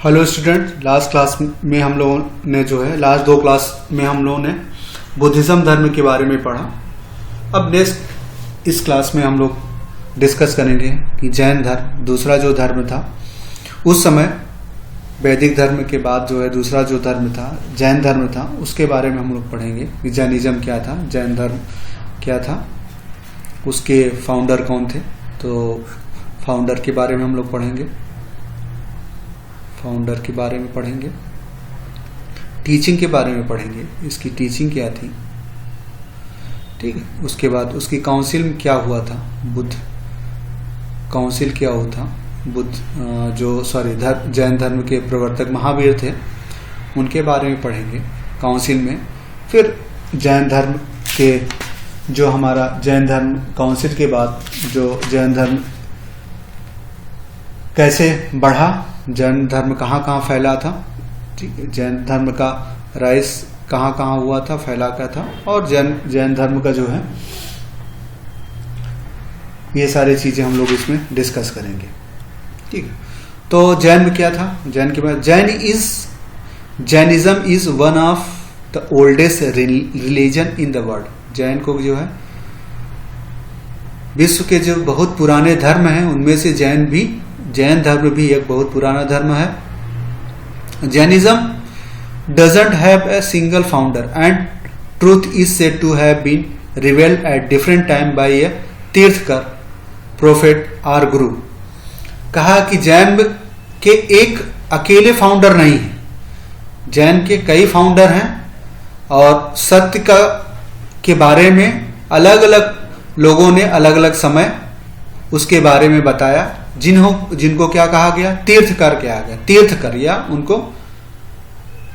Hello student, last class में हम लोगों ने लास्ट दो क्लास में हम लोगों ने बुद्धिज्म धर्म के बारे में पढ़ा। अब नेक्स्ट इस क्लास में हम लोग डिस्कस करेंगे कि जैन धर्म दूसरा जो धर्म था उस समय वैदिक धर्म के बाद दूसरा जो धर्म था जैन धर्म था, उसके बारे में हम लोग पढ़ेंगे कि जैनिज्म क्या था, जैन धर्म क्या था, उसके फाउंडर कौन थे। तो फाउंडर के बारे में हम लोग पढ़ेंगे, फाउंडर के बारे में पढ़ेंगे, टीचिंग के बारे में पढ़ेंगे, इसकी टीचिंग क्या थी, ठीक है। उसके बाद उसकी काउंसिल में क्या हुआ था, बुद्ध काउंसिल क्या हुआ था, बुद्ध जैन धर्म के प्रवर्तक महावीर थे, उनके बारे में पढ़ेंगे काउंसिल में। फिर जैन धर्म के जो हमारा जैन धर्म काउंसिल के बाद जो जैन धर्म कैसे बढ़ा, जैन धर्म कहाँ कहाँ फैला था, ठीक है, जैन धर्म का राइज कहाँ कहाँ हुआ था, फैला क्या था, और जैन धर्म का जो है ये सारी चीजें हम लोग इसमें डिस्कस करेंगे, ठीक है। तो जैन में क्या था, जैन के बाद Jainism is one of the oldest religion in the world. Jain को जो है विश्व के जो बहुत पुराने धर्म हैं उनमें से जैन धर्म भी एक बहुत पुराना धर्म है। Jainism doesn't have a single founder and truth is said to have been revealed at different time by a tirthankar, prophet और गुरु। कहा कि जैन के एक अकेले फाउंडर नहीं है, जैन के कई फाउंडर हैं और सत्य के बारे में अलग अलग लोगों ने अलग अलग समय उसके बारे में बताया, जिनको क्या कहा गया, तीर्थकर कहा गया, तीर्थकर, या उनको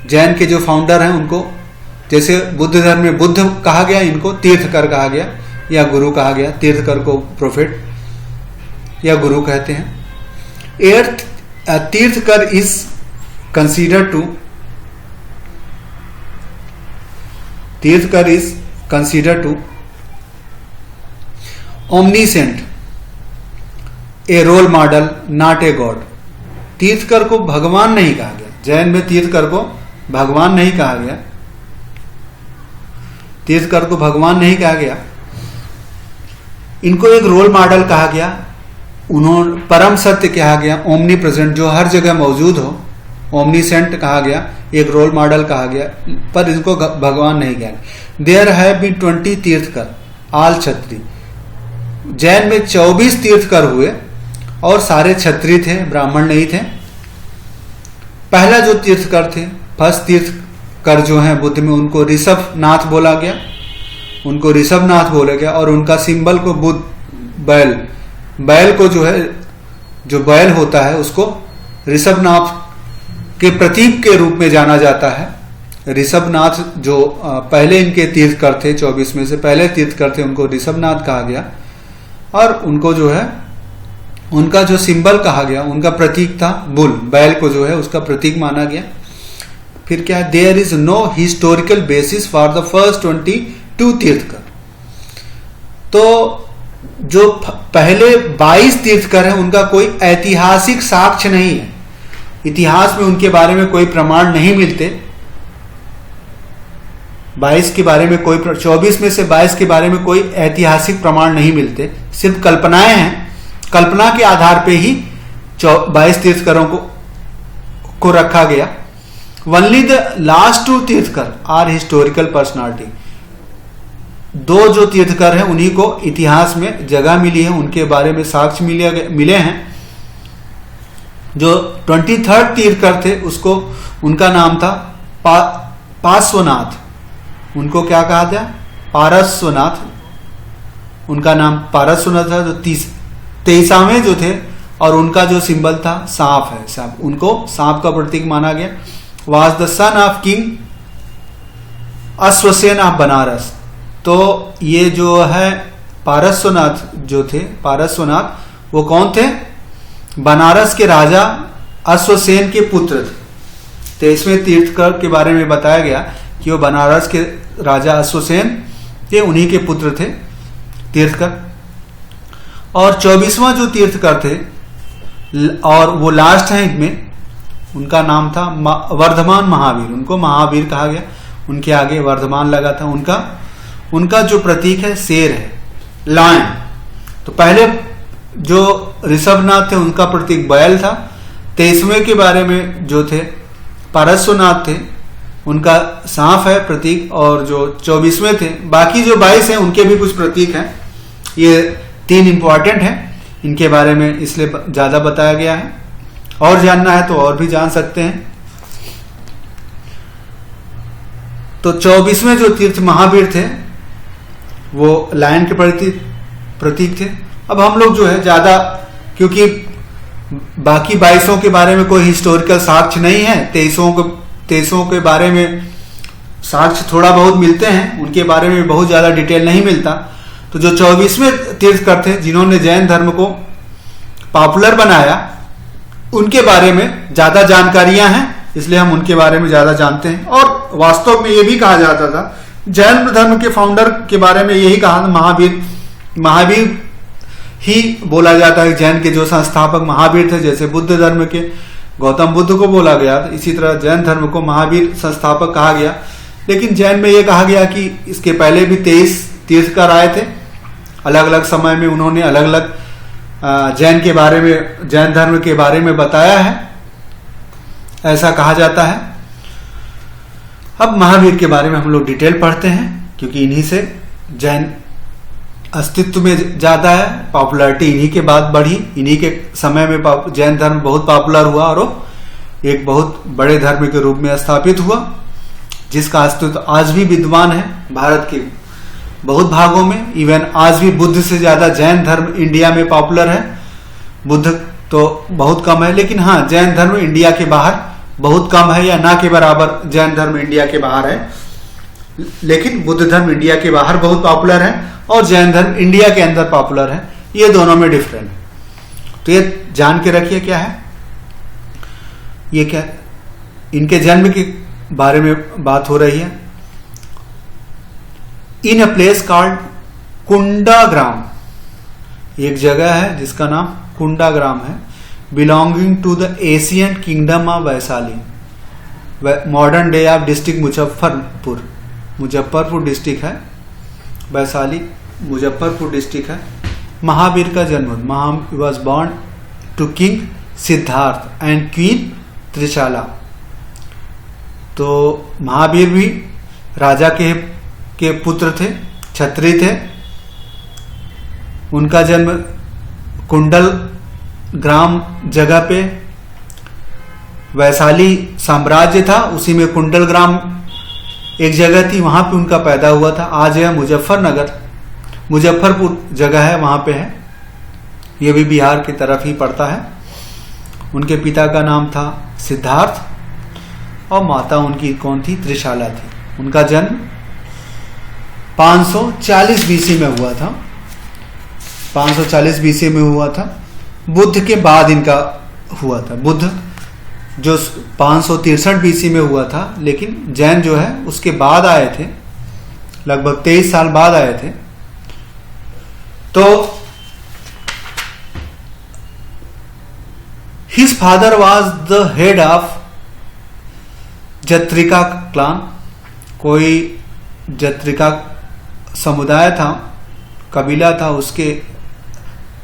जैन के जो फाउंडर हैं उनको, जैसे बुद्ध धर्म में बुद्ध कहा गया, इनको तीर्थकर कहा गया या गुरु कहा गया। तीर्थकर को प्रोफेट या गुरु कहते हैं। Tirthankar is consider to omniscient, a role model, not a god. तीर्थकर को भगवान नहीं कहा गया, जैन में तीर्थकर को भगवान नहीं कहा गया, तीर्थकर को भगवान नहीं कहा गया, इनको एक रोल मॉडल कहा गया, उन्होंने परम सत्य कहा गया, ओमनी प्रेजेंट, जो हर जगह मौजूद हो, ओमनीसेंट कहा गया, एक रोल मॉडल कहा गया, पर इनको भगवान नहीं कहा गया। देयर हैव बीन 20 तीर्थकर, ऑल क्षत्रिय। जैन में 24 तीर्थकर हुए और सारे क्षत्रिय थे, ब्राह्मण नहीं थे। पहला जो तीर्थकर थे, फर्स्ट तीर्थकर जो है बुद्ध में, उनको ऋषभनाथ बोला गया, उनको ऋषभनाथ बोला गया, और उनका सिंबल को बुद्ध बैल को जो बैल होता है उसको ऋषभनाथ के प्रतीक के रूप में जाना जाता है। ऋषभनाथ जो पहले इनके तीर्थकर थे, 24 में से पहले तीर्थकर थे, उनको ऋषभनाथ कहा गया, और उनको उनका जो सिंबल कहा गया, उनका प्रतीक था बुल, बैल को उसका प्रतीक माना गया। फिर क्या, there is no historical basis for the first 22 tirthankar. तो जो पहले 22 तीर्थकर हैं उनका कोई ऐतिहासिक साक्ष्य नहीं है, इतिहास में उनके बारे में कोई प्रमाण नहीं मिलते। 22 के बारे में 24 में से 22 के बारे में कोई ऐतिहासिक प्रमाण नहीं मिलते, सिर्फ कल्पनाएं हैं। कल्पना के आधार पे ही 22 तीर्थकरों को रखा गया। Only the last 2 tirthankar are historical personality. 2 जो तीर्थकर हैं उन्हीं को इतिहास में जगह मिली है, उनके बारे में साक्ष्य मिले हैं। जो 23rd तीर्थकर थे उनका नाम था पार्श्वनाथ, उनको क्या कहा था, पारस्वनाथ, उनका नाम पारस्वनाथ था। जो 23वें जो थे, और उनका जो सिंबल था सांप है, सांप, उनको सांप का प्रतीक माना गया। Was the son of king Ashvasena of Banaras. तो ये जो है पारस्वनाथ जो थे, पारस्वनाथ वो कौन थे, बनारस के राजा अश्वसेन के पुत्र थे। 23वें तीर्थकर के बारे में बताया गया कि वो बनारस के राजा अश्वसेन के उन्हीं के पुत्र थे तीर्थकर। और 24वां जो तीर्थकर थे और वो लास्ट है इनमें, उनका नाम था वर्धमान महावीर, उनको महावीर कहा गया, उनके आगे वर्धमान लगा था। उनका जो प्रतीक है शेर है, लायन। तो पहले जो ऋषभनाथ थे उनका प्रतीक बैल था। 23वें के बारे में जो थे पारस्वनाथ थे, उनका सांप है प्रतीक, और जो 24वें थे, बाकी जो 22 हैं उनके भी कुछ प्रतीक हैं। ये 3 इंपॉर्टेंट हैं, इनके बारे में इसलिए ज्यादा बताया गया है। और जानना है तो और भी जान सकते हैं। तो 24वें जो तीर्थ महावीर थे वो लायन के प्रतीक थे। अब हम लोग जो है ज्यादा, क्योंकि बाकी 22 के बारे में कोई हिस्टोरिकल साक्ष्य नहीं है, 23 के बारे में साक्ष्य थोड़ा बहुत मिलते हैं, उनके बारे में बहुत ज्यादा डिटेल नहीं मिलता। तो जो 24वें तीर्थकर थे जिन्होंने जैन धर्म को पॉपुलर बनाया, उनके बारे में ज्यादा जानकारियां हैं, इसलिए हम उनके बारे में ज्यादा जानते हैं। और वास्तव में ये भी कहा जाता था, जैन धर्म के फाउंडर के बारे में यही कहा, महावीर ही बोला जाता है। जैन के जो संस्थापक महावीर थे, जैसे बुद्ध धर्म के गौतम बुद्ध को बोला गया, इसी तरह जैन धर्म को महावीर संस्थापक कहा गया। लेकिन जैन में यह कहा गया कि इसके पहले भी 23 तीर्थकर आए थे, अलग अलग समय में उन्होंने अलग अलग जैन धर्म के बारे में बताया है, ऐसा कहा जाता है। अब महावीर के बारे में हम लोग डिटेल पढ़ते हैं, क्योंकि इन्हीं से जैन अस्तित्व में ज्यादा है, पॉपुलैरिटी इन्हीं के बाद बढ़ी, इन्हीं के समय में जैन धर्म बहुत पॉपुलर हुआ और एक बहुत बड़े धर्म के रूप में स्थापित हुआ, जिसका अस्तित्व आज भी विद्यमान है भारत के बहुत भागों में। इवन आज भी बुद्ध से ज्यादा जैन धर्म इंडिया में पॉपुलर है। बुद्ध तो बहुत कम है, लेकिन हाँ, जैन धर्म इंडिया के बाहर बहुत कम है, या ना के बराबर जैन धर्म इंडिया के बाहर है। लेकिन बुद्ध धर्म इंडिया के बाहर बहुत पॉपुलर है और जैन धर्म इंडिया के अंदर पॉपुलर है, ये दोनों में डिफरेंट है। तो ये जान के रखिए क्या है ये, क्या इनके जन्म के बारे में बात हो रही है। इन अ प्लेस कॉल्ड कुंडाग्राम, एक जगह है जिसका नाम कुंडाग्राम है, belonging to the ancient kingdom of Vaishali, modern day of district Muzaffarpur district है, वैशाली मुजफ्फरपुर डिस्ट्रिक्ट है। महावीर का जन्म, was born to king Siddhartha and queen Trishala. तो महावीर भी राजा के पुत्र थे, क्षत्रिय थे। उनका जन्म कुंडल ग्राम जगह पे, वैशाली साम्राज्य था, उसी में कुंडल ग्राम एक जगह थी, वहां पे उनका पैदा हुआ था। आज है मुजफ्फरपुर जगह है, वहां पे है, ये भी बिहार की तरफ ही पड़ता है। उनके पिता का नाम था सिद्धार्थ और माता उनकी कौन थी? त्रिशाला थी। उनका जन्म 540 बीसी में हुआ था, 540 बीसी में हुआ था। बुद्ध के बाद इनका हुआ था। बुद्ध जो 563 बीसी में हुआ था, लेकिन जैन जो है उसके बाद आए थे, लगभग 23 साल बाद आए थे। तो his father was the head of Jnatrika clan, कोई जत्रिका समुदाय था, कबीला था, उसके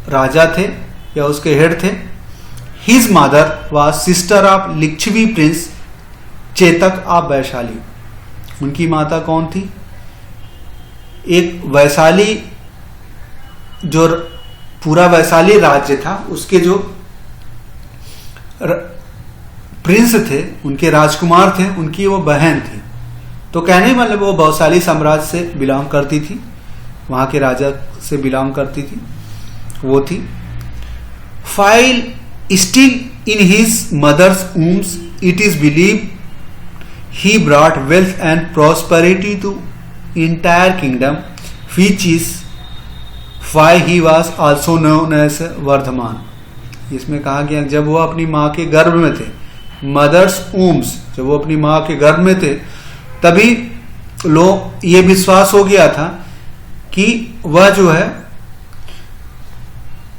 राजा थे या उसके हेड थे। His mother was sister of Lichchhavi prince Chetak of Vaishali. उनकी माता कौन थी? एक वैशाली, जो पूरा वैशाली राज्य था, उसके जो प्रिंस थे, उनके राजकुमार थे, उनकी वो बहन थी। तो कहने मतलब वो वैशाली साम्राज्य से बिलोंग करती थी, वहां के राजा से बिलोंग करती थी, वो थी। While still in his mother's wombs, it is believe he brought wealth and prosperity to entire kingdom, which is why he was also known as Vardhaman. इसमें कहा गया जब वो अपनी माँ के गर्भ में थे, मदर्स वूम्स, जब वो अपनी माँ के गर्भ में थे, तभी लोग ये विश्वास हो गया था कि वह जो है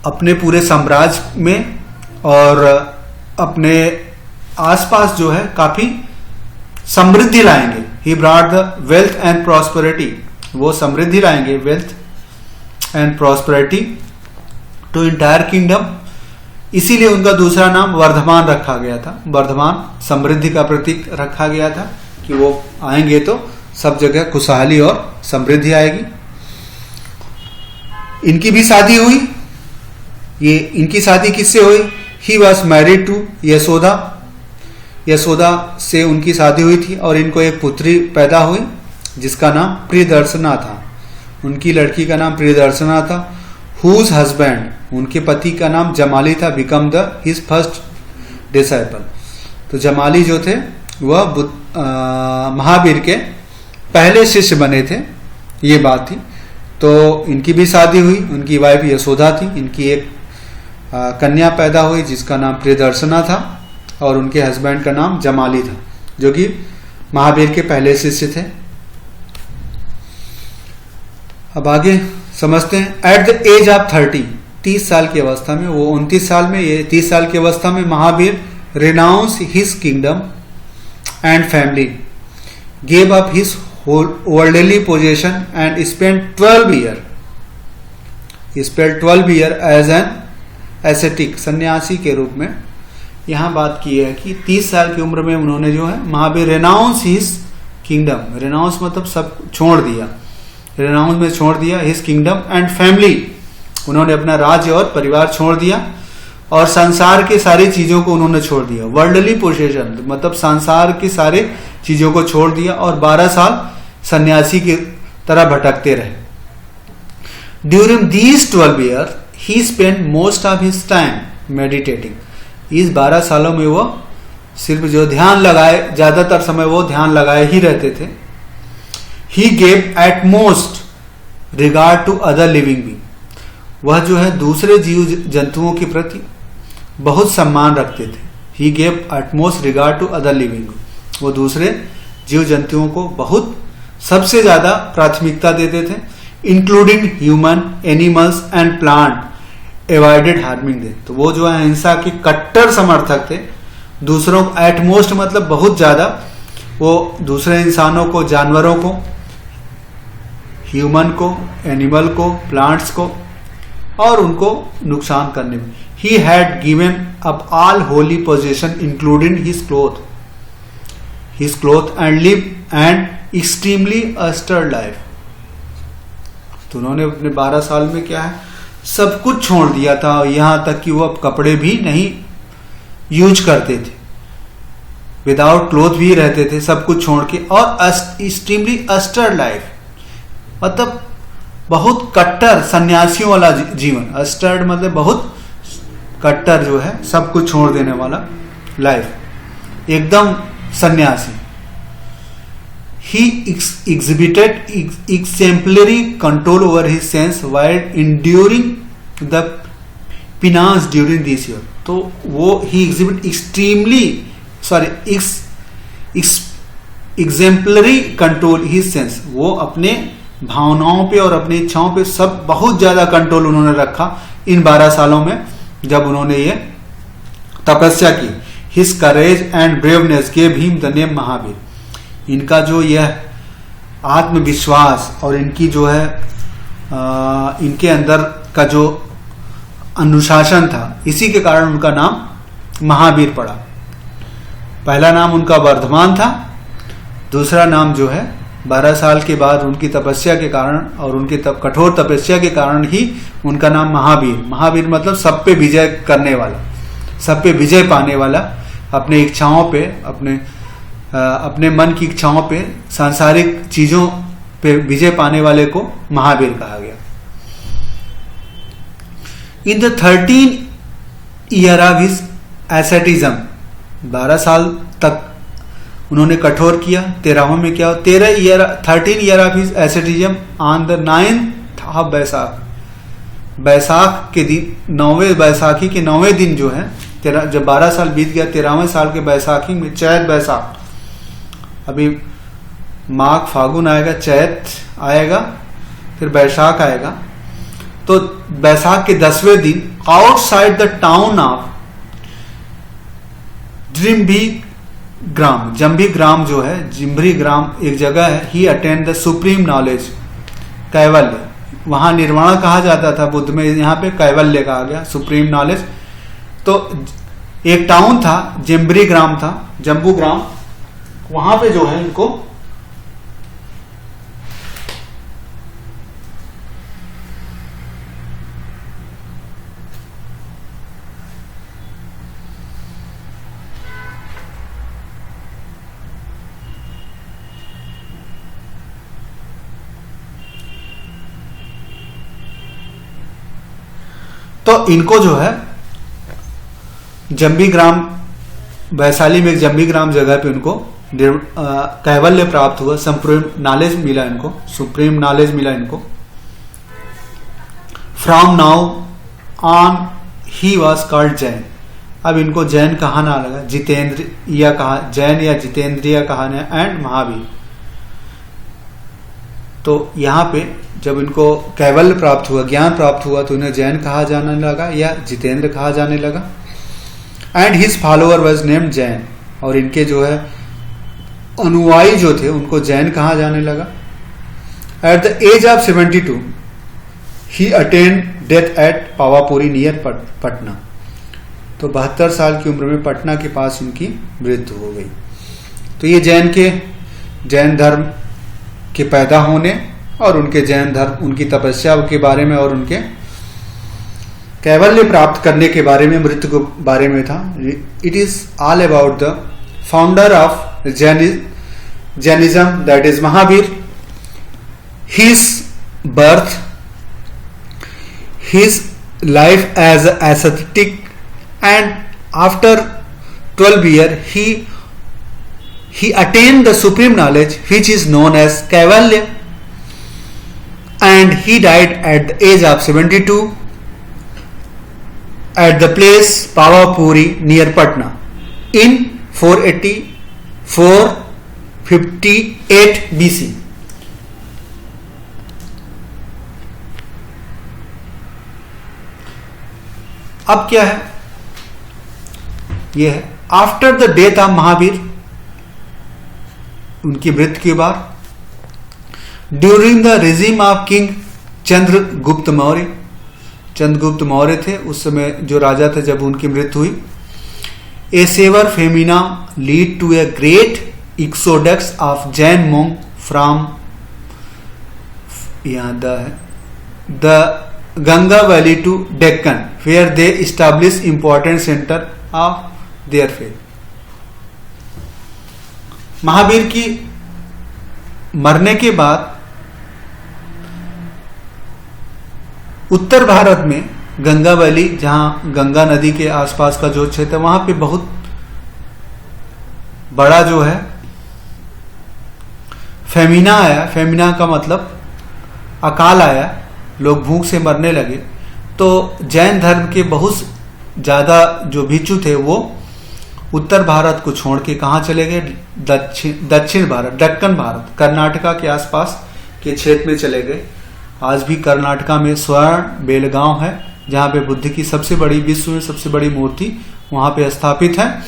अपने पूरे साम्राज्य में और अपने आसपास जो है काफी समृद्धि लाएंगे। He brought the wealth and prosperity, वो समृद्धि लाएंगे, wealth and prosperity to entire kingdom. इसीलिए उनका दूसरा नाम वर्धमान रखा गया था। वर्धमान समृद्धि का प्रतीक रखा गया था कि वो आएंगे तो सब जगह खुशहाली और समृद्धि आएगी। इनकी भी शादी हुई। ये इनकी शादी किससे हुई? He was married to Yashoda. Yashoda से उनकी शादी हुई थी और इनको एक पुत्री पैदा हुई जिसका नाम प्रियदर्शना था। उनकी लड़की का नाम प्रियदर्शना था। हुज हस्बैंड, उनके पति का नाम जमाली था, become the his first disciple. तो जमाली जो थे वह महावीर के पहले शिष्य बने थे, ये बात थी। तो इनकी भी शादी हुई। उनकी वाइफ यशोदा थी। इनकी एक कन्या पैदा हुई जिसका नाम प्रियदर्शना था और उनके हस्बैंड का नाम जमाली था, जो कि महावीर के पहले शिष्य थे। अब आगे समझते हैं। एट द एज ऑफ 30 साल की अवस्था में, वो 29 साल में, ये 30 साल की अवस्था में Mahavir renounce his kingdom and family, gave up his worldly position and spent 12 year as an ascetic, सन्यासी के रूप में। यहां बात की है कि 30 साल की उम्र में उन्होंने जो है महावीर रेनाउंस हिज किंगडम, रेनाउंस मतलब सब छोड़ दिया, रेनाउंस में छोड़ दिया हिज किंगडम एंड फैमिली, उन्होंने अपना राज्य और परिवार छोड़ दिया और संसार के सारी चीजों को उन्होंने छोड़ दिया। वर्ल्डली पोजीशन मतलब संसार की सारी चीजों को छोड़ दिया और 12 साल सन्यासी की तरह भटकते रहे। During these 12 year he spend most of his time meditating. इस 12 सालों में वो सिर्फ जो ध्यान लगाए, ज्यादातर समय वो ध्यान लगाए ही रहते थे। He gave utmost regard to other living being, वह जो है दूसरे जीव जंतुओं के प्रति बहुत सम्मान रखते थे। He gave utmost regard to other living, वो दूसरे जीव जंतुओं को बहुत सबसे ज्यादा प्राथमिकता देते थे। Including human, animals and plant, avoided harming they. तो वो जो है अहिंसा के कट्टर समर्थक थे। दूसरों को एट मोस्ट मतलब बहुत ज्यादा, वो दूसरे इंसानों को, जानवरों को, ह्यूमन को, एनिमल को, प्लांट्स को और उनको नुकसान करने में। He had given up all holy possession including his cloth and live and extremely austere life. तो उन्होंने अपने 12 साल में क्या है सब कुछ छोड़ दिया था, यहां तक कि वो अब कपड़े भी नहीं यूज करते थे, विदाउट क्लोथ भी रहते थे, सब कुछ छोड़ के। और एक्सट्रीमली अस्टर्ड लाइफ मतलब बहुत कट्टर सन्यासियों वाला जीवन। अस्टर्ड मतलब बहुत कट्टर जो है सब कुछ छोड़ देने वाला लाइफ, एकदम सन्यासी। He exhibited exemplary control over his sense while enduring the penance during this year. तो वो he exhibit exemplary control his sense, वो अपने भावनाओं पे और अपनी इच्छाओं पे सब बहुत ज्यादा कंट्रोल उन्होंने रखा इन 12 सालों में जब उन्होंने ये तपस्या की। His courage and braveness gave him the name Mahavir. इनका जो यह आत्मविश्वास और इनकी जो है इनके अंदर का जो अनुशासन था, इसी के कारण उनका नाम महावीर पड़ा। पहला नाम उनका वर्धमान था, दूसरा नाम जो है 12 साल के बाद उनकी तपस्या के कारण और उनकी कठोर तपस्या के कारण ही उनका नाम महावीर। महावीर मतलब सब पे विजय करने वाला, सब पे विजय पाने वाला, अपने इच्छाओं पे, अपने मन की इच्छाओं पे, सांसारिक चीजों पे विजय पाने वाले को महावीर कहा गया। In the 13 year of his asceticism, 12 साल तक उन्होंने कठोर किया। 13वें में क्या हो, 13 year of his asceticism on the 9th of Baisakh, Baisakh के दिन, 9वें बैसाखी के 9वें दिन जो है, जब 12 साल बीत गया, 13वें साल के बैसाखी में, चैत बैसाख, अभी माघ फागुन आएगा, चैत आएगा, फिर बैसाख आएगा। तो बैसाख के 10वें दिन आउटसाइड द टाउन ऑफ जिम्भी ग्राम, जम्भी ग्राम जो है, जिम्भी ग्राम एक जगह है। ही अटेंड द सुप्रीम नॉलेज, कैवल्य, वहां निर्वाण कहा जाता था बुद्ध में, यहाँ पे कैवल्य कहा गया, सुप्रीम नॉलेज। तो एक टाउन था, जिम्भी ग्राम था, जम्बू ग्राम, वहां पे जो है इनको तो इनको जो है जम्बी ग्राम, वैशाली में एक जम्बी ग्राम जगह पे उनको कैवल्य प्राप्त हुआ, सुप्रीम नॉलेज मिला इनको, सुप्रीम नॉलेज मिला इनको। From now on he was called Jain. अब इनको जैन कहना लगा, जितेंद्रिय कहा, जैन या जितेंद्रिय कहना, एंड महावीर। तो यहाँ पे जब इनको कैवल्य प्राप्त हुआ, ज्ञान प्राप्त हुआ, तो इन्हें जैन कहा जाने लगा या जितेंद्र कहा जाने लगा। And his follower was named Jain, और इनके जो है अनुयायी जो थे उनको जैन कहा जाने लगा। At the age of 72 he attend death at Pawapuri near Patna. तो 72 साल की उम्र में पटना के पास इनकी मृत्यु हो गई। तो ये जैन धर्म के पैदा होने और उनके जैन धर्म, उनकी तपस्या के बारे में और उनके कैवल्य प्राप्त करने के बारे में, मृत्यु के बारे में था। It is all about the founder of Jainism, that is Mahavir, his birth, his life as aesthetic, and after 12 years he attained the supreme knowledge which is known as Kaivalya, and he died at the age of 72 at the place Pavapuri near Patna in 458 BC. अब क्या है, यह है after the death of Mahavir, उनकी मृत्यु के बाद, during the regime of king Chandragupta Maurya, Chandragupta Maurya थे उस समय जो राजा थे जब उनकी मृत्यु हुई। A severe famine lead to a great exodus of Jain monk from the Ganga valley to Deccan, where they establish important centre of their faith. Mahavir की मरने के बाद उत्तर भारत में गंगा वैली, जहां गंगा नदी के आसपास का जो क्षेत्र है, वहां पे बहुत बड़ा जो है फेमिना आया। फेमिना का मतलब अकाल आया, लोग भूख से मरने लगे। तो जैन धर्म के बहुत ज्यादा जो भिक्षु थे वो उत्तर भारत को छोड़ के कहाँ चले गए, दक्षिण भारत, दक्कन भारत, कर्नाटका के आसपास के क्षेत्र में चले गए। आज भी कर्नाटका में स्वर्ण बेलगांव है, जहाँ पे बुद्ध की सबसे बड़ी, विश्व में सबसे बड़ी मूर्ति वहां पे स्थापित है।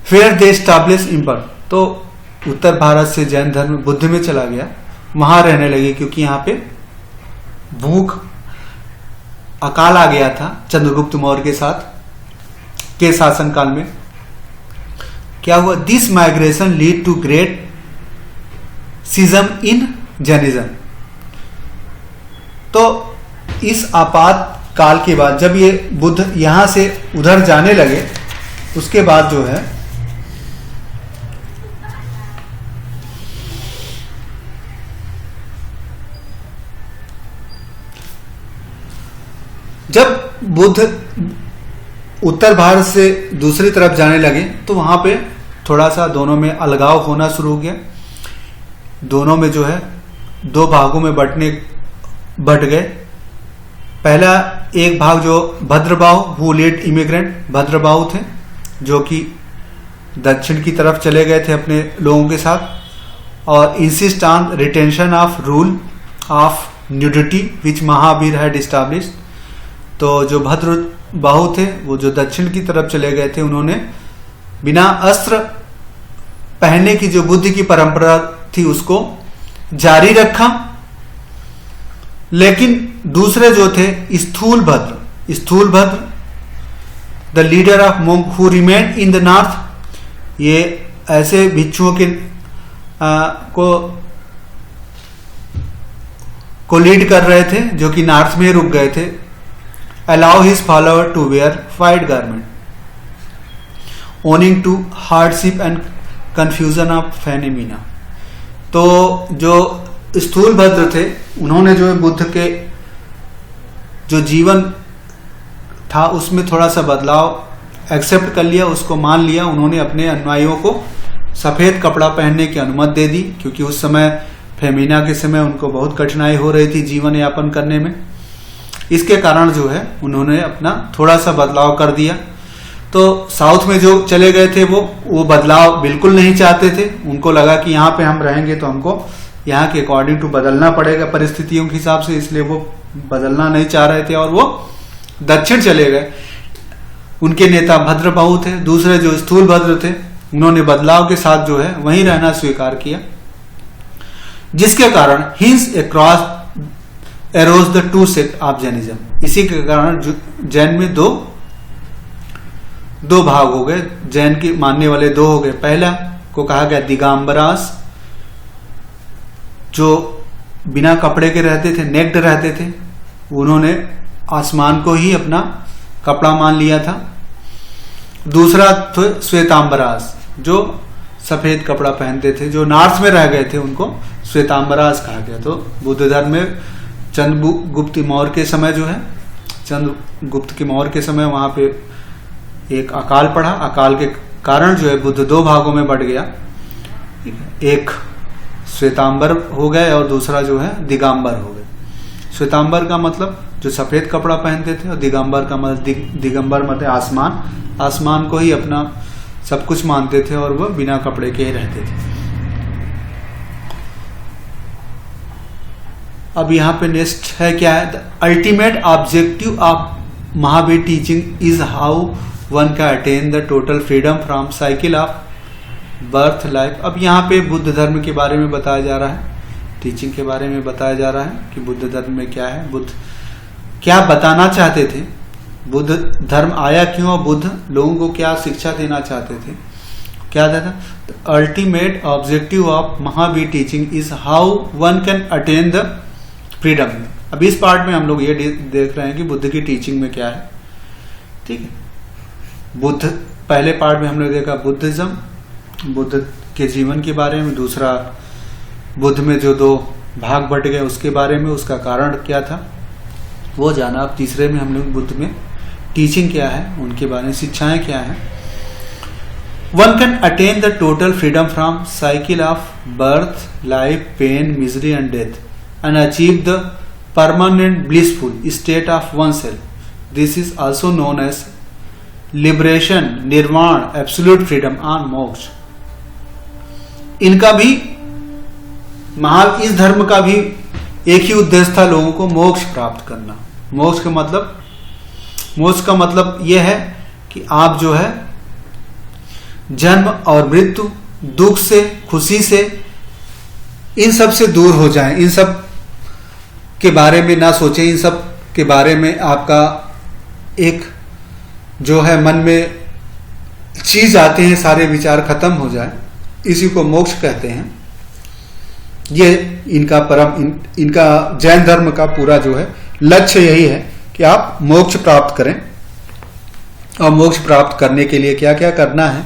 फिर दे एस्टैब्लिश इम्पर, तो उत्तर भारत से जैन धर्म बुद्ध में चला गया, वहां रहने लगे, क्योंकि यहाँ पे भूख, अकाल आ गया था चंद्रगुप्त मौर्य के साथ के शासनकाल में। क्या हुआ, this migration lead to great schism in Jainism. तो इस आपात काल के बाद जब ये बुद्ध यहां से उधर जाने लगे, उसके बाद जो है जब बुद्ध उत्तर भारत से दूसरी तरफ जाने लगे तो वहां पे थोड़ा सा दोनों में अलगाव होना शुरू हो गया। दोनों में जो है दो भागों में बट गए। पहला एक भाग जो Bhadrabahu, who led immigrant, Bhadrabahu थे, जो कि दक्षिण की तरफ चले गए थे अपने लोगों के साथ, और insist on retention of rule of nudity which Mahavir had established. तो जो बाहु थे वो जो दक्षिण की तरफ चले गए थे, उन्होंने बिना अस्त्र पहनने की जो बुद्ध की परंपरा थी उसको जारी रखा। लेकिन दूसरे जो थे Sthulabhadra the leader of monk who remain in the north, ये ऐसे भिक्षुओं के को लीड कर रहे थे जो कि नॉर्थ में रुक गए थे। Allow his follower to wear white garment owing to hardship and confusion of phenomena. तो जो स्थूलभद्र थे उन्होंने जो बुद्ध के जो जीवन था उसमें थोड़ा सा बदलाव एक्सेप्ट कर लिया, उसको मान लिया। उन्होंने अपने अनुयायियों को सफेद कपड़ा पहनने की अनुमति दे दी, क्योंकि उस समय फेमिना के समय उनको बहुत कठिनाई हो रही थी जीवन यापन करने में। इसके कारण जो है उन्होंने अपना थोड़ा सा बदलाव कर दिया। तो साउथ में जो चले गए थे वो बदलाव बिल्कुल नहीं चाहते थे। उनको लगा कि यहाँ पे हम रहेंगे तो हमको यहाँ के अकॉर्डिंग टू बदलना पड़ेगा परिस्थितियों के हिसाब से, इसलिए वो बदलना नहीं चाह रहे थे और वो दक्षिण चले गए। उनके नेता भद्रबाहु थे, दूसरे जो स्थूलभद्र थे उन्होंने बदलाव के साथ जो है वहीं रहना स्वीकार किया, जिसके कारण hints across arrows the two sect of Jainism. इसी के कारण जैन में दो भाग हो गए, जैन के मानने वाले दो हो गए। पहला को कहा गया दिगंबरास, जो बिना कपड़े के रहते थे, नेक्ड रहते थे, उन्होंने आसमान को ही अपना कपड़ा मान लिया था। दूसरा थे श्वेतांबरास, जो सफेद कपड़ा पहनते थे, जो नॉर्थ में रह गए थे, उनको श्वेतांबरास कहा गया। तो बुद्ध धर्म में चंद्रगुप्त मौर्य के समय जो है, चंद्रगुप्त के मौर्य के समय वहां पे एक अकाल पड़ा। अकाल के कारण जो है बुद्ध दो भागों में बट गया, एक श्वेतांबर हो गए और दूसरा जो है दिगंबर हो गए। श्वेतांबर का मतलब जो सफेद कपड़ा पहनते थे, और दिगंबर का मतलब दिगंबर मतलब आसमान को ही अपना सब कुछ मानते थे और वह बिना कपड़े के ही रहते थे। अब यहाँ पे नेक्स्ट है क्या है, the ultimate objective of Mahavir teaching is how one can attain the total freedom from cycle of birth life. अब यहाँ पे बुद्ध धर्म के बारे में बताया जा रहा है, टीचिंग के बारे में बताया जा रहा है कि बुद्ध धर्म में क्या है, बुद्ध क्या बताना चाहते थे, बुद्ध धर्म आया क्यों, और बुद्ध लोगों को क्या शिक्षा देना चाहते थे, क्या था। Ultimate objective of Mahavir teaching is how one can attain the freedom. अब इस पार्ट में हम लोग ये देख रहे हैं कि बुद्ध की टीचिंग में क्या है, ठीक है। बुद्ध पहले पार्ट में हमने देखा बुद्धिज्म, बुद्ध के जीवन के बारे में, दूसरा बुद्ध में जो दो भाग बट गए उसके बारे में, उसका कारण क्या था वो जाना। अब तीसरे में हम लोग बुद्ध में टीचिंग क्या है, उनके बारे में शिक्षाएं क्या है। One can attain the total freedom from cycle of birth life pain misery and death and achieve the permanent blissful state of one self. This is also known as liberation, nirvana, absolute freedom on moksha. इनका भी इस धर्म का भी एक ही उद्देश्य था, लोगों को मोक्ष प्राप्त करना। मोक्ष का मतलब यह है कि आप जो है जन्म और मृत्यु, दुख से, खुशी से, इन सब से दूर हो जाएं, इन सब के बारे में ना सोचें, इन सब के बारे में आपका एक जो है मन में चीज आते हैं, सारे विचार खत्म हो जाए, इसी को मोक्ष कहते हैं। ये इनका जैन धर्म का पूरा जो है लक्ष्य यही है कि आप मोक्ष प्राप्त करें। और मोक्ष प्राप्त करने के लिए क्या क्या करना है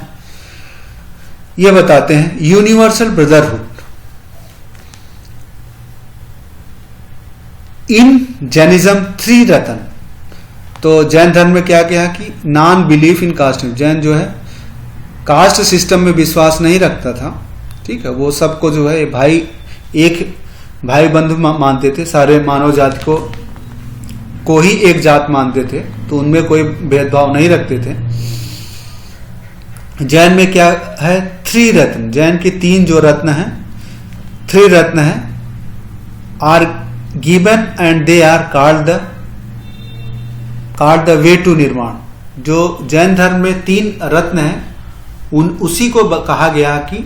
ये बताते हैं। Universal brotherhood in Jainism 3 ratan. तो जैन धर्म में क्या क्या है कि non belief in caste. Jain जो है कास्ट सिस्टम में विश्वास नहीं रखता था, ठीक है। वो सबको जो है एक भाई बंधु मानते थे, सारे मानव जाति को ही एक जात मानते थे, तो उनमें कोई भेदभाव नहीं रखते थे। जैन में क्या है 3 रत्न, जैन के 3 जो रत्न हैं, 3 रत्न हैं, are given and they are called the card the way to nirvana. जो जैन धर्म में 3 रत्न हैं उसी को कहा गया कि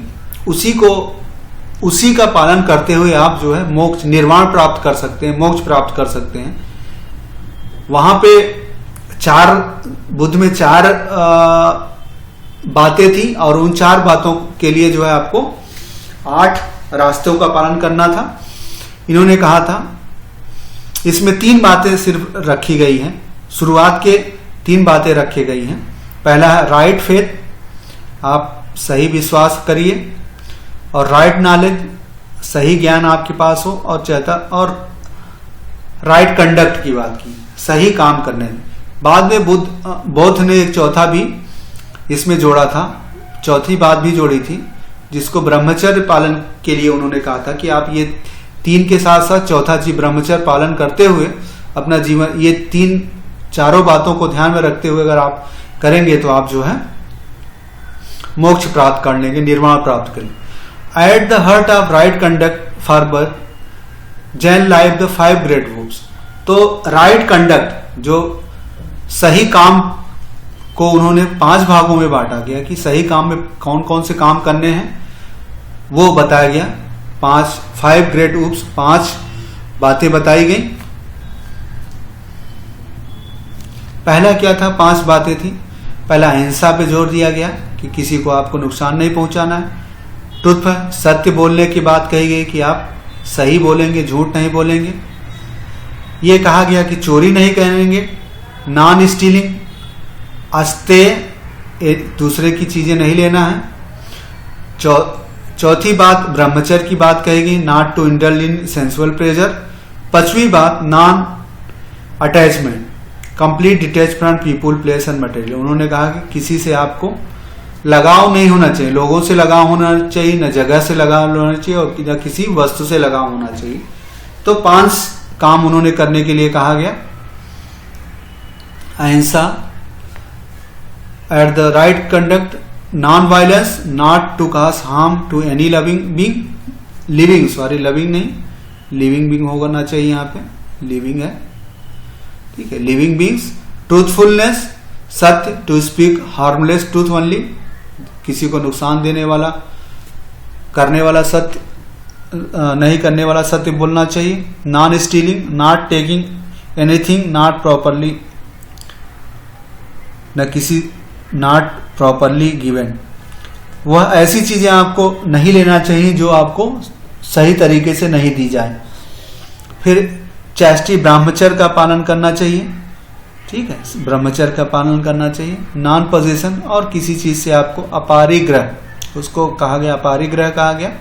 उसी का पालन करते हुए आप जो है मोक्ष निर्वाण प्राप्त कर सकते हैं, मोक्ष प्राप्त कर सकते हैं। वहां पे बुद्ध में 4 बातें थी और उन 4 बातों के लिए जो है आपको 8 रास्तों का पालन करना था। इन्होंने कहा था इसमें 3 बातें सिर्फ रखी गई हैं, शुरुआत के 3 बातें रखी गई हैं। पहला है राइट फेथ, आप सही विश्वास करिए, और राइट नॉलेज, सही ज्ञान आपके पास हो, और राइट कंडक्ट की बात की, सही काम करने में। बाद में बौद्ध ने एक चौथा भी इसमें जोड़ा था, चौथी बात भी जोड़ी थी, जिसको ब्रह्मचर्य पालन के लिए उन्होंने कहा था कि आप ये 3 के साथ साथ चौथा चीज ब्रह्मचर्य पालन करते हुए अपना जीवन, ये 4 बातों को ध्यान में रखते हुए अगर आप करेंगे तो आप जो है मोक्ष प्राप्त कर लेंगे, निर्वाण प्राप्त करेंगे। At the heart of right conduct for birth Jain life the 5 great roots. तो राइट कंडक्ट, जो सही काम को उन्होंने 5 भागों में बांटा गया कि सही काम में कौन कौन से काम करने हैं वो बताया गया। 5 ग्रेट रूट्स, 5 बातें बताई गई। पहला क्या था? 5 बातें थी। पहला अहिंसा पे जोर दिया गया कि किसी को आपको नुकसान नहीं पहुंचाना है। ट्रुथ, सत्य बोलने की बात कही गई कि आप सही बोलेंगे, झूठ नहीं बोलेंगे। ये कहा गया कि चोरी नहीं करेंगे, नॉन स्टीलिंग, अस्तेय, दूसरे की चीजें नहीं लेना है। चौथी बात ब्रह्मचर्य की बात कही गई, not to indulge in sensual pleasure. 5वीं बात non attachment, complete detach from people, place and material. उन्होंने कहा कि किसी से आपको लगाव नहीं होना चाहिए, लोगों से लगाव होना चाहिए, न जगह से लगाव होना चाहिए और न किसी वस्तु से लगाव होना चाहिए। तो 5 काम उन्होंने करने के लिए कहा गया। Ahimsa, at the right conduct, non violence, not to cause harm to any loving being, loving नहीं, लिविंग बीइंग होना चाहिए, यहाँ पे लिविंग है, ठीक है, living beings. Truthfulness, satya, to speak harmless truth only, किसी को नुकसान देने वाला, करने वाला सत्य नहीं करने वाला सत्य बोलना चाहिए। Non stealing, not taking anything not properly, न किसी नॉट प्रॉपरली गिवन, वह ऐसी चीजें आपको नहीं लेना चाहिए जो आपको सही तरीके से नहीं दी जाए। फिर चैस्टी, ब्रह्मचर्य का पालन करना चाहिए, ठीक है, ब्रह्मचर्य का पालन करना चाहिए। नॉन पोजेशन, और किसी चीज से आपको अपारिग्रह, उसको कहा गया अपारिग्रह कहा गया,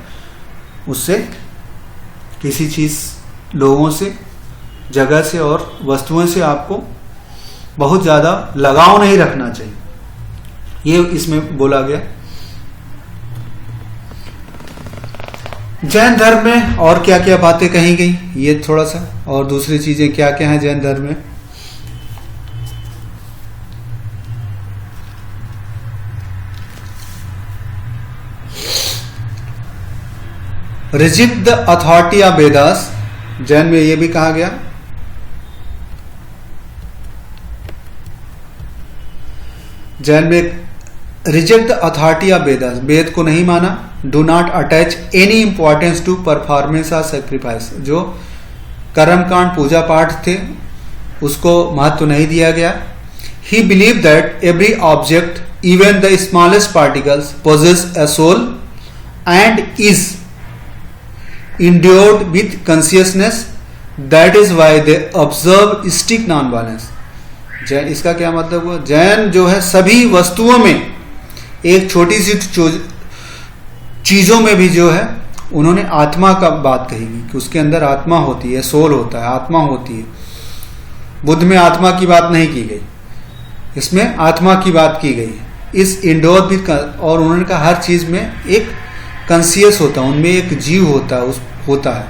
उससे किसी चीज, लोगों से, जगह से और वस्तुओं से आपको बहुत ज्यादा लगाव नहीं रखना चाहिए, ये इसमें बोला गया। जैन धर्म में और क्या क्या बातें कही गई, ये थोड़ा सा, और दूसरी चीजें क्या क्या हैं जैन धर्म में। Reject the authority of Vedas, Jain में यह भी कहा गया। जैन में reject the authority of Vedas, Veda को नहीं माना। Do not attach any importance to performance और सेक्रीफाइस, जो कर्मकांड पूजा पाठ थे उसको महत्व नहीं दिया गया। He believe that every object even the smallest particles possess a soul and is endued with consciousness, that is why they observe strict non-violence। Jain, इसका क्या मतलब हुआ? जैन जो है सभी वस्तुओं में, एक छोटी सी चीजों में भी जो है उन्होंने आत्मा का बात कही कि उसके अंदर आत्मा होती है, सोल होता है, आत्मा होती है। बुद्ध में आत्मा की बात नहीं की गई, इसमें आत्मा की बात की गई है। इस इंडोर भी, और उन्होंने कहा हर चीज में एक कंसियस होता है, उनमें एक जीव होता है,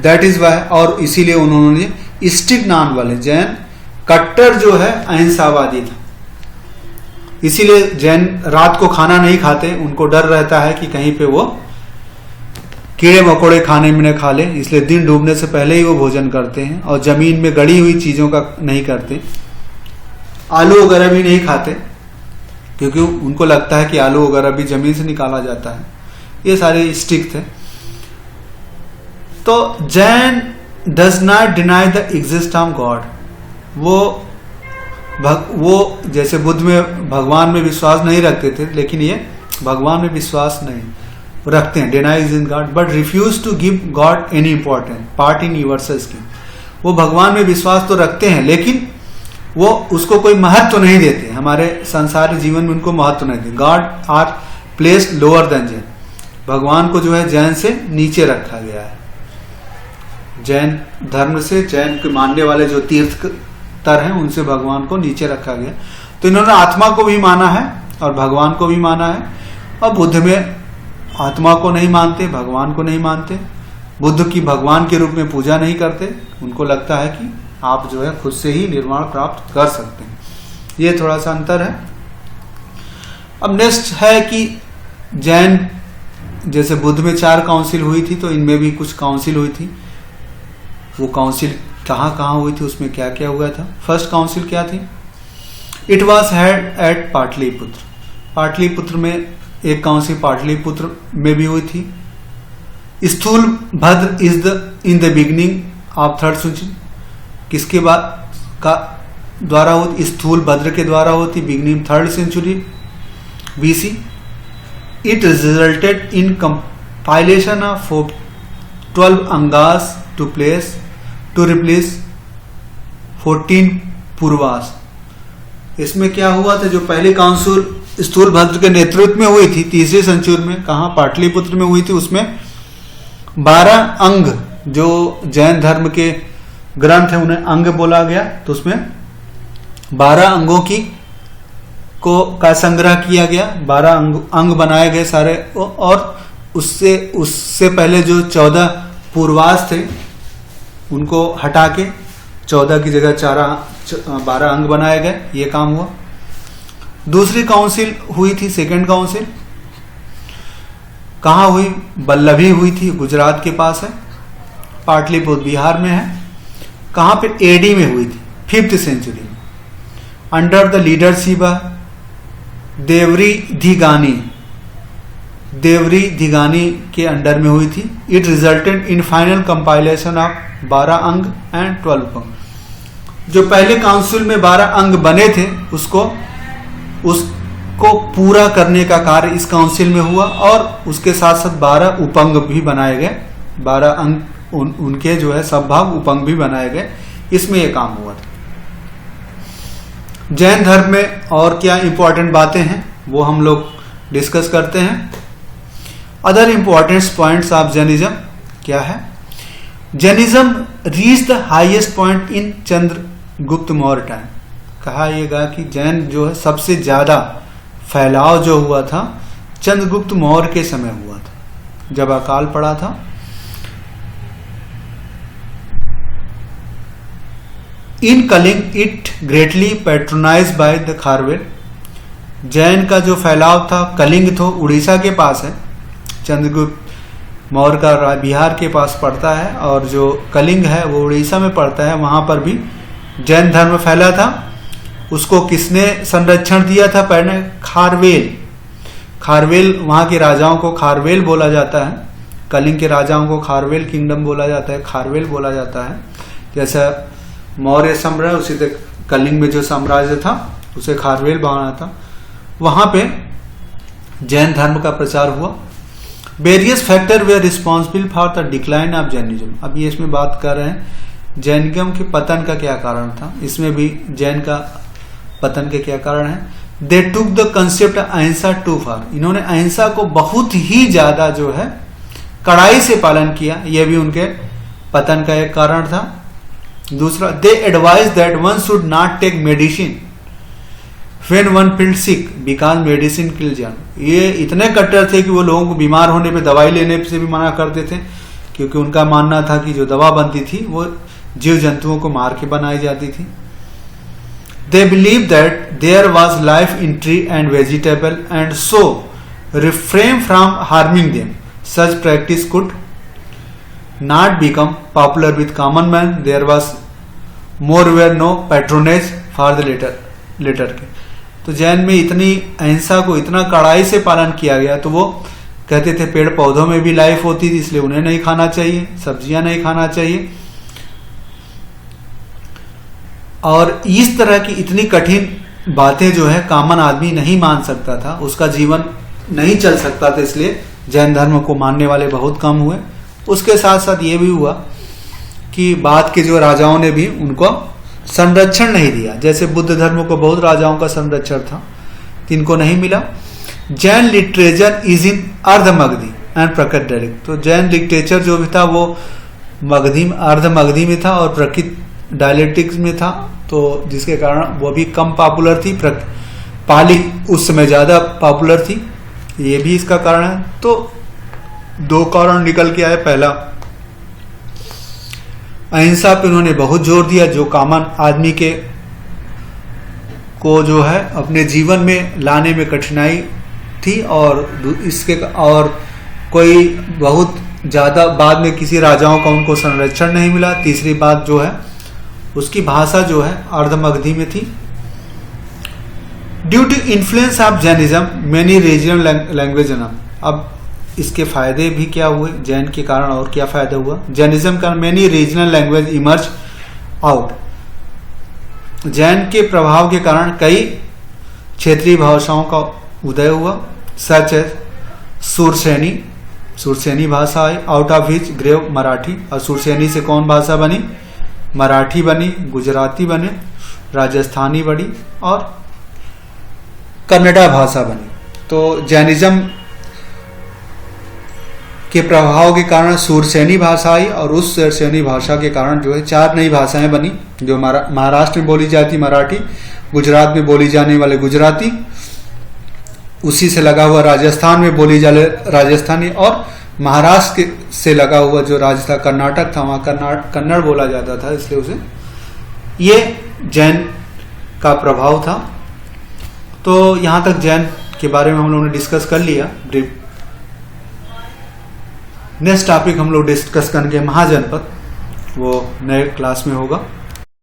दैट इज वाई। और इसीलिए उन्होंने स्ट्रिक्ट नॉन वाले, जैन कट्टर जो है अहिंसावादी था, इसीलिए जैन रात को खाना नहीं खाते, उनको डर रहता है कि कहीं पे वो कीड़े मकोड़े खाने में न खा ले, इसलिए दिन डूबने से पहले ही वो भोजन करते हैं, और जमीन में गड़ी हुई चीजों का नहीं करते। आलू वगैरह भी नहीं खाते, क्योंकि उनको लगता है कि आलू वगैरह भी जमीन से निकाला जाता है। ये सारे स्टिक थे। तो Jain does not deny the exist of God. वो जैसे बुद्ध में भगवान में विश्वास नहीं रखते थे, लेकिन ये भगवान में विश्वास नहीं रखते हैं, denies in God, but refuse to give God any important part in universal scheme. वो भगवान में विश्वास तो रखते हैं, लेकिन वो उसको कोई महत्व नहीं देते, हमारे संसारी जीवन में उनको महत्व नहीं देते। God are placed lower than Jain. भगवान को जो है जैन से नीचे रखा गया है। जैन धर्म से, जैन के मानने वाले जो तीर्थकर हैं, उनसे भगवान को नीचे रखा गया। तो इन्होंने आत्मा को भी माना है और भगवान को भी माना है। और बुद्ध में आत्मा को नहीं मानते, भगवान को नहीं मानते, बुद्ध की भगवान के रूप में पूजा नहीं करते। उनको लगता है कि आप जो है खुद से ही निर्वाण प्राप्त कर सकते हैं। ये थोड़ा सा अंतर है। अब नेक्स्ट है कि जैन, जैसे बुद्ध में 4 काउंसिल हुई थी, तो इनमें भी कुछ काउंसिल हुई थी। वो काउंसिल कहाँ कहाँ हुई थी, उसमें क्या क्या हुआ था। फर्स्ट काउंसिल क्या थी? It was head at Pataliputra. Pataliputra में एक काउंसिल पाटलिपुत्र में भी हुई थी। Sthulabhadra is in the beginning of 3rd century. किसके बाद का द्वारा होती? स्थूल भद्र के द्वारा होती, beginning 3rd century BC। It resulted in compilation of 12 Angas to replace 14 Purvas. इसमें क्या हुआ था? जो पहले काउंसिल स्थूल भद्र के नेतृत्व में हुई थी 3री सेंचुरी में, कहाँ? पाटलिपुत्र में हुई थी। उसमें 12 अंग, जो जैन धर्म के ग्रंथ है उन्हें अंग बोला गया, तो उसमें 12 अंगों का संग्रह किया गया, 12 अंग बनाए गए सारे। और उससे पहले जो 14 पूर्वास थे उनको हटा के 14 की जगह 12 अंग बनाए गए। ये काम हुआ। दूसरी काउंसिल हुई थी, 2nd काउंसिल, कहाँ हुई? बल्लभी हुई थी, गुजरात के पास है। पाटलिपुत्र बिहार में है। कहाँ पे? AD में हुई थी, 5th सेंचुरी में, अंडर द लीडरशिप देवरी धिगानी के अंडर में हुई थी। It resulted in final compilation of 12 अंग एंड 12 पंग। जो पहले काउंसिल में 12 अंग बने थे, उसको पूरा करने का कार्य इस काउंसिल में हुआ। और उसके साथ साथ 12 उपंग भी बनाए गए, 12 अंग उनके जो है सब भाग उपंग भी बनाए गए। इसमें यह काम हुआ था। जैन धर्म में और क्या इंपॉर्टेंट बातें हैं वो हम लोग डिस्कस करते हैं। Other important points of Jainism क्या है? Jainism reach the highest point in Chandragupta Maurya time. कहा यह कि जैन जो है सबसे ज्यादा फैलाव जो हुआ था चंद्रगुप्त मौर्य के समय हुआ था, जब अकाल पड़ा था। In Kalinga it greatly patronize by the Kharavela. Jain का जो फैलाव था, कलिंग तो उड़ीसा के पास है, चंद्रगुप्त मौर्य का बिहार के पास पड़ता है, और जो कलिंग है वो उड़ीसा में पड़ता है। वहां पर भी जैन धर्म फैला था। उसको किसने संरक्षण दिया था? पहले खारवेल, वहां के राजाओं को खारवेल बोला जाता है। कलिंग के राजाओं को खारवेल किंगडम बोला जाता है, खारवेल बोला जाता है। जैसा मौर्य साम्राज्य, उसी तरह कलिंग में जो साम्राज्य था उसे खारवेल बना था। वहां पे जैन धर्म का प्रचार हुआ। Various factor way responsible for the decline of Jainism. अब ये इसमें बात कर रहे हैं जैनिज्म के पतन का क्या कारण था। इसमें भी जैन का पतन के क्या कारण है? दे टुक द कंसेप्ट अहिंसा टू फार। इन्होंने अहिंसा को बहुत ही ज्यादा जो है कड़ाई से पालन किया। यह भी उनके पतन का एक कारण था। दूसरा, they advise that one should not take medicine when one feel sick because medicine kill जान। ये इतने कट्टर थे कि वो लोगों को बीमार होने पे दवाई लेने से भी मना करते थे, क्योंकि उनका मानना था कि जो दवा बनती थी वो जीव जंतुओं को मार के बनाई जाती थी। They believe that there was life in tree and vegetable and so refrain from harming them. Such practice could not become popular with common man. There was moreover no patronage for the later के। तो जैन में इतनी अहिंसा को इतना कड़ाई से पालन किया गया, तो वो कहते थे पेड़ पौधों में भी लाइफ होती थी, इसलिए उन्हें नहीं खाना चाहिए, सब्जियां नहीं खाना चाहिए। और इस तरह की इतनी कठिन बातें जो है कॉमन आदमी नहीं मान सकता था, उसका जीवन नहीं चल सकता था, इसलिए जैन धर्म को मानने वाले बहुत कम हुए। उसके साथ साथ ये भी हुआ कि बाद के जो राजाओं ने भी उनको संरक्षण नहीं दिया। जैसे बुद्ध धर्म को बहुत राजाओं का संरक्षण था, इनको नहीं मिला। जैन लिटरेचर इज इन अर्ध मगधी एंड प्रकृत डायलेक्ट। तो जैन लिटरेचर जो भी था वो मगधी अर्ध मगधी में था और प्रकृत डायलेक्टिक्स में था, तो जिसके कारण वो भी कम पॉपुलर थी। पाली उस समय ज्यादा पॉपुलर थी, ये भी इसका कारण है। तो दो कारण निकल के आए। पहला, अहिंसा पे उन्होंने बहुत जोर दिया, जो कॉमन आदमी के को जो है अपने जीवन में लाने में कठिनाई थी, और इसके और कोई बहुत ज्यादा बाद में किसी राजाओं का उनको संरक्षण नहीं मिला। तीसरी बात जो है उसकी भाषा जो है अर्धमगधी में थी। Due to influence of Jainism many regional language. अब इसके फायदे भी क्या हुए जैन के कारण, और क्या फायदा हुआ? जैनिज्म का many regional language emerge out. Jain के प्रभाव के कारण कई क्षेत्रीय भाषाओं का उदय हुआ, सच है सुरसेनी भाषा आई, out of which grew Marathi. और सुरसेनी से कौन भाषा बनी? मराठी बनी, गुजराती बने, राजस्थानी बनी और कन्नड़ा भाषा बनी। तो जैनिज्म के प्रभाव के कारण सुरसेनी भाषा आई, और उस सुरसेनी भाषा के कारण जो है 4 नई भाषाएं बनी, जो महाराष्ट्र में बोली जाती मराठी, गुजरात में बोली जाने वाले गुजराती, उसी से लगा हुआ राजस्थान में बोली जाने राजस्थानी, और महाराष्ट्र से लगा हुआ जो राज्य था कर्नाटक था, वहां कन्नड़ बोला जाता था, इसलिए उसे ये जैन का प्रभाव था। तो यहां तक जैन के बारे में हम लोगों ने डिस्कस कर लिया ब्रीफ। नेक्स्ट टॉपिक हम लोग डिस्कस करेंगे महाजनपद, वो नए क्लास में होगा।